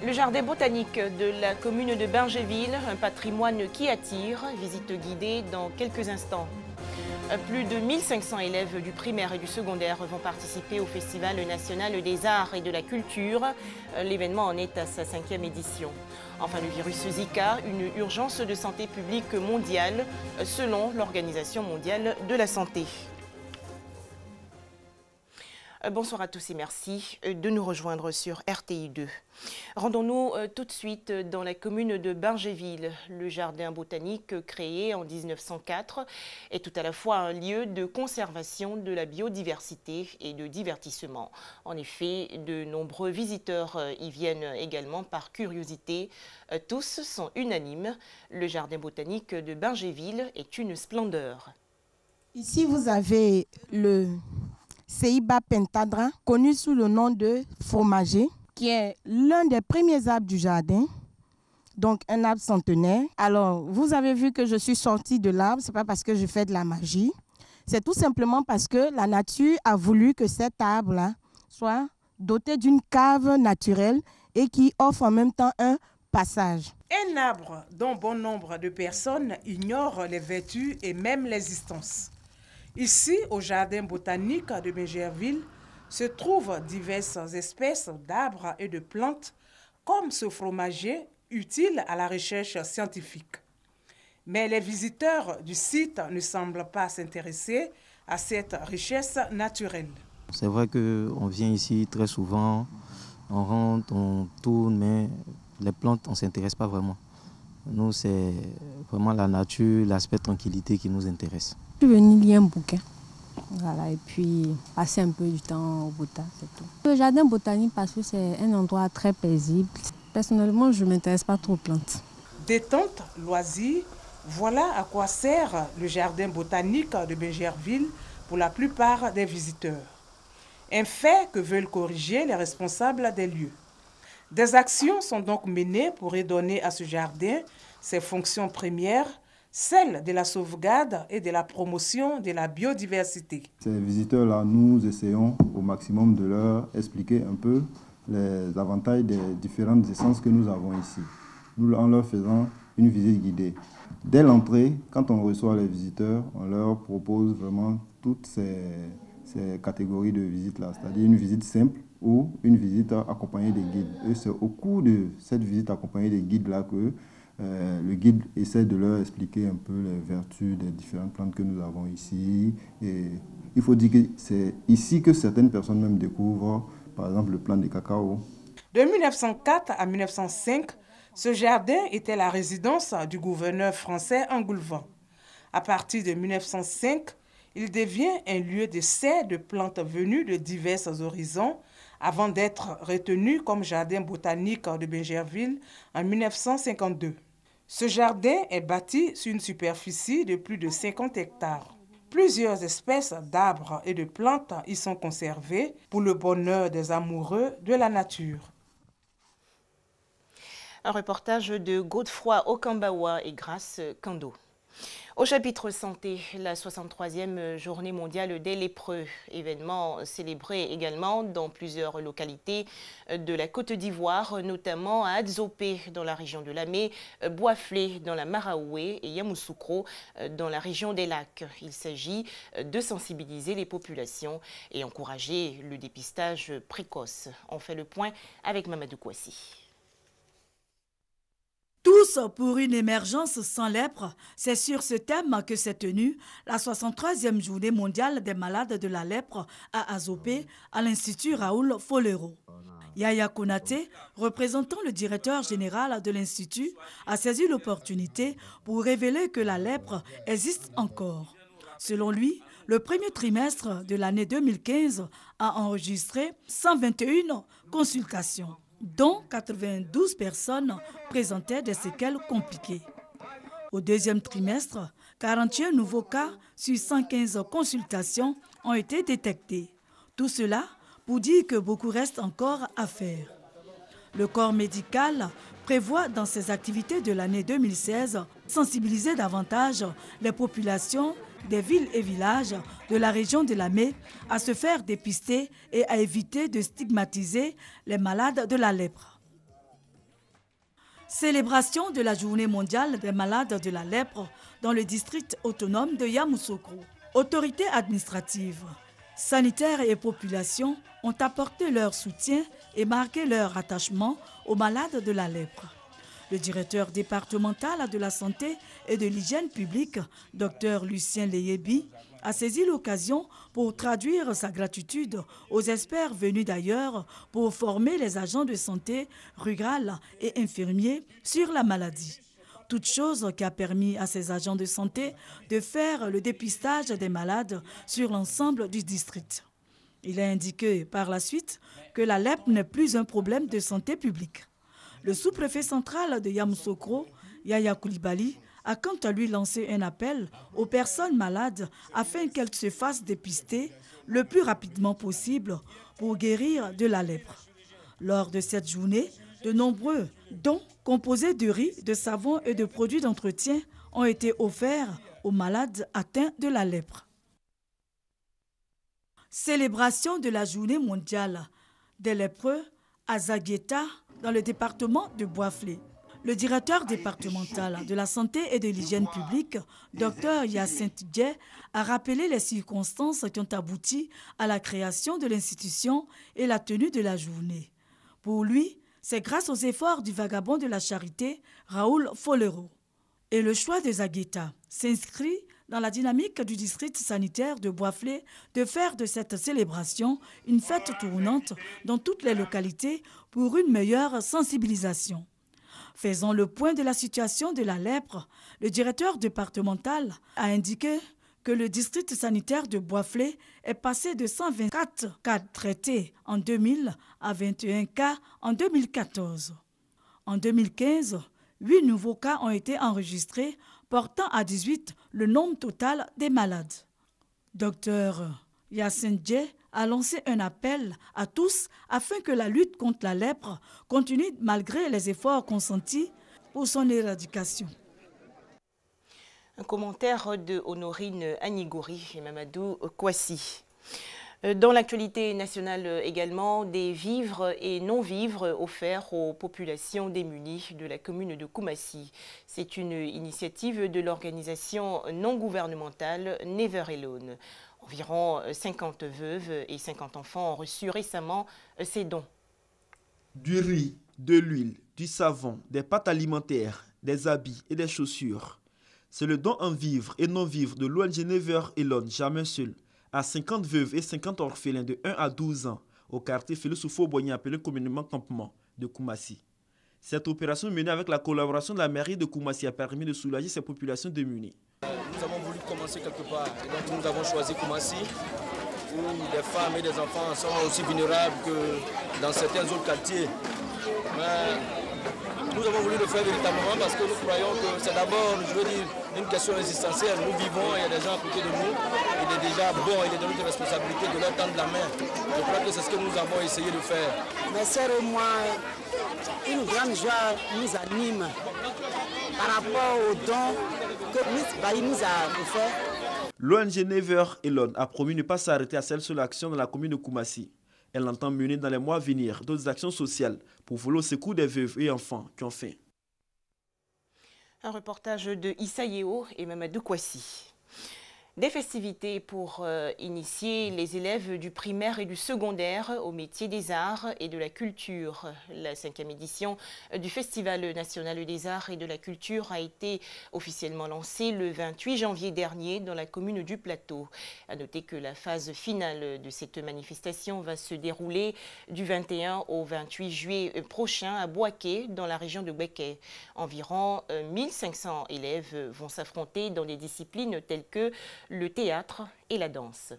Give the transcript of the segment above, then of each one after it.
Le jardin botanique de la commune de Bargeville, un patrimoine qui attire, visite guidée dans quelques instants. Plus de 1500 élèves du primaire et du secondaire vont participer au Festival national des arts et de la culture. L'événement en est à sa 5e édition. Enfin, le virus Zika, une urgence de santé publique mondiale selon l'Organisation mondiale de la santé. Bonsoir à tous et merci de nous rejoindre sur RTI2. Rendons-nous tout de suite dans la commune de Bargeville. Le jardin botanique créé en 1904 est tout à la fois un lieu de conservation de la biodiversité et de divertissement. En effet, de nombreux visiteurs y viennent également par curiosité. Tous sont unanimes. Le jardin botanique de Bargeville est une splendeur. Ici, vous avez le Ceiba pentadra, connu sous le nom de fromager, qui est l'un des premiers arbres du jardin, donc un arbre centenaire. Alors, vous avez vu que je suis sortie de l'arbre, ce n'est pas parce que je fais de la magie, c'est tout simplement parce que la nature a voulu que cet arbre-là soit doté d'une cave naturelle et qui offre en même temps un passage. Un arbre dont bon nombre de personnes ignorent les vertus et même l'existence. Ici, au jardin botanique de Bargeville, se trouvent diverses espèces d'arbres et de plantes, comme ce fromager utile à la recherche scientifique. Mais les visiteurs du site ne semblent pas s'intéresser à cette richesse naturelle. C'est vrai qu'on vient ici très souvent, on rentre, on tourne, mais les plantes, on ne s'intéresse pas vraiment. Nous, c'est vraiment la nature, l'aspect tranquillité qui nous intéresse. Je suis venue lire un bouquin, voilà, et puis passer un peu du temps au botain, c'est tout. Le jardin botanique, parce que c'est un endroit très paisible. Personnellement, je ne m'intéresse pas trop aux plantes. Détente, loisirs, voilà à quoi sert le jardin botanique de Bargeville pour la plupart des visiteurs. Un fait que veulent corriger les responsables des lieux. Des actions sont donc menées pour redonner à ce jardin ses fonctions premières, celle de la sauvegarde et de la promotion de la biodiversité. Ces visiteurs-là, nous essayons au maximum de leur expliquer un peu les avantages des différentes essences que nous avons ici, nous en leur faisant une visite guidée. Dès l'entrée, quand on reçoit les visiteurs, on leur propose vraiment toutes ces catégories de visites-là, c'est-à-dire une visite simple ou une visite accompagnée des guides. Et c'est au cours de cette visite accompagnée des guides-là que le guide essaie de leur expliquer un peu les vertus des différentes plantes que nous avons ici. Et il faut dire que c'est ici que certaines personnes même découvrent, par exemple, le plant de cacao. De 1904 à 1905, ce jardin était la résidence du gouverneur français Engoulevent. À partir de 1905, il devient un lieu d'essai de plantes venues de divers horizons, avant d'être retenu comme jardin botanique de Bargeville en 1952. Ce jardin est bâti sur une superficie de plus de 50 hectares. Plusieurs espèces d'arbres et de plantes y sont conservées pour le bonheur des amoureux de la nature. Un reportage de Godefroy Okambawa et Grace Kando. Au chapitre santé, la 63e journée mondiale des lépreux, événement célébré également dans plusieurs localités de la Côte d'Ivoire, notamment à Adzopé dans la région de Lamé, Boisflé dans la Maraoué et Yamoussoukro dans la région des Lacs. Il s'agit de sensibiliser les populations et encourager le dépistage précoce. On fait le point avec Mamadou Kouassi. Tous pour une émergence sans lèpre, c'est sur ce thème que s'est tenue la 63e journée mondiale des malades de la lèpre à Adzopé, à l'Institut Raoul Folero. Yaya Konaté, représentant le directeur général de l'Institut, a saisi l'opportunité pour révéler que la lèpre existe encore. Selon lui, le premier trimestre de l'année 2015 a enregistré 121 consultations, dont 92 personnes présentaient des séquelles compliquées. Au deuxième trimestre, 41 nouveaux cas sur 115 consultations ont été détectés. Tout cela pour dire que beaucoup reste encore à faire. Le corps médical prévoit dans ses activités de l'année 2016 sensibiliser davantage les populations des villes et villages de la région de Lamé à se faire dépister et à éviter de stigmatiser les malades de la lèpre. Célébration de la journée mondiale des malades de la lèpre dans le district autonome de Yamoussoukro. Autorités administratives, sanitaires et population ont apporté leur soutien et marqué leur attachement aux malades de la lèpre. Le directeur départemental de la santé et de l'hygiène publique, Dr Lucien Leyebi, a saisi l'occasion pour traduire sa gratitude aux experts venus d'ailleurs pour former les agents de santé rurale et infirmiers sur la maladie. Toute chose qui a permis à ces agents de santé de faire le dépistage des malades sur l'ensemble du district. Il a indiqué par la suite que la lèpre n'est plus un problème de santé publique. Le sous-préfet central de Yamoussoukro, Yaya Koulibaly, a quant à lui lancé un appel aux personnes malades afin qu'elles se fassent dépister le plus rapidement possible pour guérir de la lèpre. Lors de cette journée, de nombreux dons composés de riz, de savon et de produits d'entretien ont été offerts aux malades atteints de la lèpre. Célébration de la journée mondiale des lépreux à Zagueta, dans le département de Boisflé. Le directeur départemental de la santé et de l'hygiène publique, Dr Hyacinthe Dié, a rappelé les circonstances qui ont abouti à la création de l'institution et la tenue de la journée. Pour lui, c'est grâce aux efforts du vagabond de la charité, Raoul Folero. Et le choix de Zagueta s'inscrit dans la dynamique du district sanitaire de Boisflé de faire de cette célébration une fête tournante dans toutes les localités pour une meilleure sensibilisation. Faisant le point de la situation de la lèpre, le directeur départemental a indiqué que le district sanitaire de Boisflé est passé de 124 cas traités en 2000 à 21 cas en 2014. En 2015, 8 nouveaux cas ont été enregistrés, portant à 18 le nombre total des malades. Dr Hyacinthe Dié a lancé un appel à tous afin que la lutte contre la lèpre continue malgré les efforts consentis pour son éradication. Un commentaire de Honorine Anigouri et Mamadou Kouassi. Dans l'actualité nationale également, des vivres et non-vivres offerts aux populations démunies de la commune de Koumassi. C'est une initiative de l'organisation non gouvernementale Never Alone. Environ 50 veuves et 50 enfants ont reçu récemment ces dons. Du riz, de l'huile, du savon, des pâtes alimentaires, des habits et des chaussures. C'est le don en vivres et non-vivres de l'ONG Never Alone, jamais seul, à 50 veuves et 50 orphelins de 1 à 12 ans au quartier Félix-Soufou-Boigny, appelé communément Campement de Koumassi. Cette opération menée avec la collaboration de la mairie de Koumassi a permis de soulager ces populations démunies. Nous avons voulu commencer quelque part et donc nous avons choisi Koumassi où des femmes et des enfants sont aussi vulnérables que dans certains autres quartiers. Mais nous avons voulu le faire véritablement parce que nous croyons que c'est d'abord, je veux dire, une question existentielle. Nous vivons, il y a des gens à côté de nous. Il est déjà bon, il est de notre responsabilité de leur tendre la main. Je crois que c'est ce que nous avons essayé de faire. Mes sœurs et moi, une grande joie nous anime par rapport aux dons que Miss Bailly nous a offert. L'ONG Never Alone a promis ne pas s'arrêter à cette seule action dans la commune de Koumassi. Elle entend mener dans les mois à venir d'autres actions sociales pour voler au secours des veuves et enfants qui ont faim. Un reportage de Issa Yeo et Mamadou Kouassi. Des festivités pour initier les élèves du primaire et du secondaire au métier des arts et de la culture. La 5e édition du Festival national des arts et de la culture a été officiellement lancée le 28 janvier dernier dans la commune du Plateau. À noter que la phase finale de cette manifestation va se dérouler du 21 au 28 juillet prochain à Boaké, dans la région de Béké. Environ 1500 élèves vont s'affronter dans des disciplines telles que le théâtre et la danse.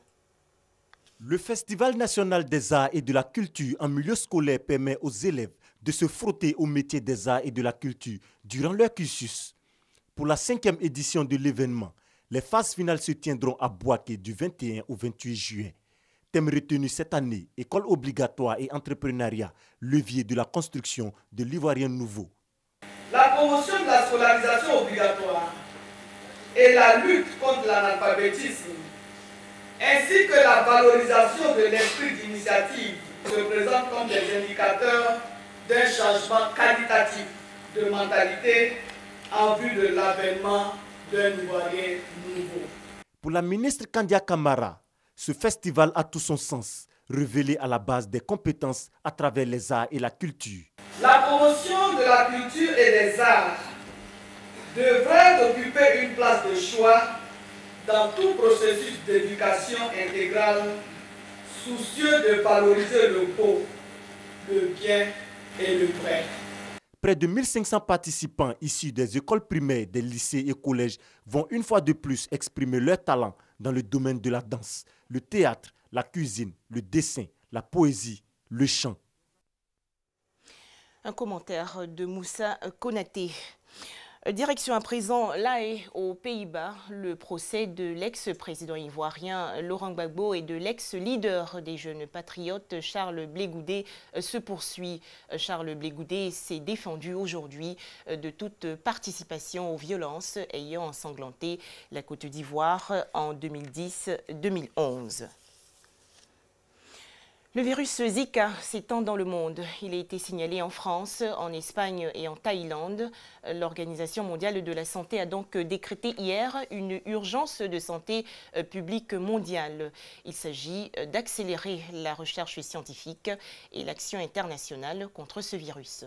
Le Festival national des arts et de la culture en milieu scolaire permet aux élèves de se frotter au métier des arts et de la culture durant leur cursus. Pour la 5e édition de l'événement, les phases finales se tiendront à Boaké du 21 au 28 juillet. Thème retenu cette année, école obligatoire et entrepreneuriat, levier de la construction de l'Ivoirien nouveau. La promotion de la scolarisation obligatoire et la lutte contre l'analphabétisme, ainsi que la valorisation de l'esprit d'initiative se présentent comme des indicateurs d'un changement qualitatif de mentalité en vue de l'avènement d'un Ivoirien nouveau. Pour la ministre Kandia Camara, ce festival a tout son sens, révélé à la base des compétences à travers les arts et la culture. La promotion de la culture et des arts devrait occuper une place de choix dans tout processus d'éducation intégrale, soucieux de valoriser le beau, le bien et le vrai. Près de 1500 participants issus des écoles primaires, des lycées et collèges vont une fois de plus exprimer leur talent dans le domaine de la danse, le théâtre, la cuisine, le dessin, la poésie, le chant. Un commentaire de Moussa Konaté. Direction à présent La Haye, aux Pays-Bas. Le procès de l'ex-président ivoirien Laurent Gbagbo et de l'ex-leader des jeunes patriotes Charles Blé Goudé se poursuit. Charles Blé Goudé s'est défendu aujourd'hui de toute participation aux violences ayant ensanglanté la Côte d'Ivoire en 2010-2011. Le virus Zika s'étend dans le monde. Il a été signalé en France, en Espagne et en Thaïlande. L'Organisation mondiale de la santé a donc décrété hier une urgence de santé publique mondiale. Il s'agit d'accélérer la recherche scientifique et l'action internationale contre ce virus.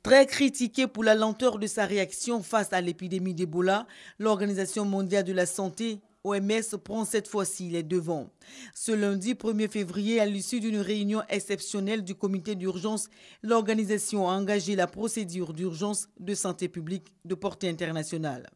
Très critiqué pour la lenteur de sa réaction face à l'épidémie d'Ebola, l'Organisation mondiale de la santé OMS prend cette fois-ci les devants. Ce lundi 1er février, à l'issue d'une réunion exceptionnelle du comité d'urgence, l'organisation a engagé la procédure d'urgence de santé publique de portée internationale.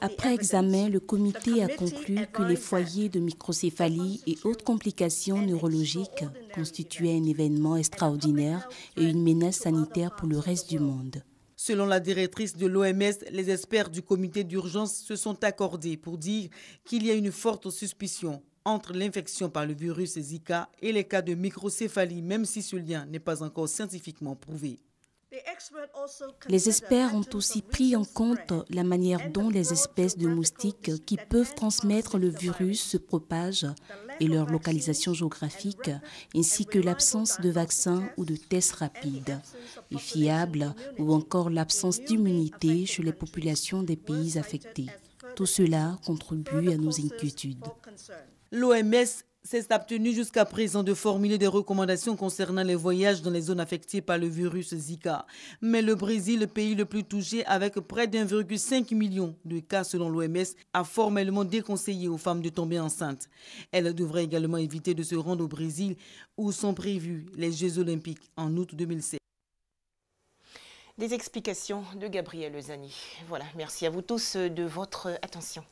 Après examen, le comité a conclu que les foyers de microcéphalie et autres complications neurologiques constituaient un événement extraordinaire et une menace sanitaire pour le reste du monde. Selon la directrice de l'OMS, les experts du comité d'urgence se sont accordés pour dire qu'il y a une forte suspicion entre l'infection par le virus Zika et les cas de microcéphalie, même si ce lien n'est pas encore scientifiquement prouvé. Les experts ont aussi pris en compte la manière dont les espèces de moustiques qui peuvent transmettre le virus se propagent et leur localisation géographique, ainsi que l'absence de vaccins ou de tests rapides et fiables, ou encore l'absence d'immunité chez les populations des pays affectés. Tout cela contribue à nos inquiétudes. L'OMS s'est abstenue jusqu'à présent de formuler des recommandations concernant les voyages dans les zones affectées par le virus Zika. Mais le Brésil, le pays le plus touché avec près d'1,5 million de cas selon l'OMS, a formellement déconseillé aux femmes de tomber enceintes. Elles devraient également éviter de se rendre au Brésil où sont prévus les Jeux olympiques en août 2007. Des explications de Gabriel Zani. Voilà, merci à vous tous de votre attention.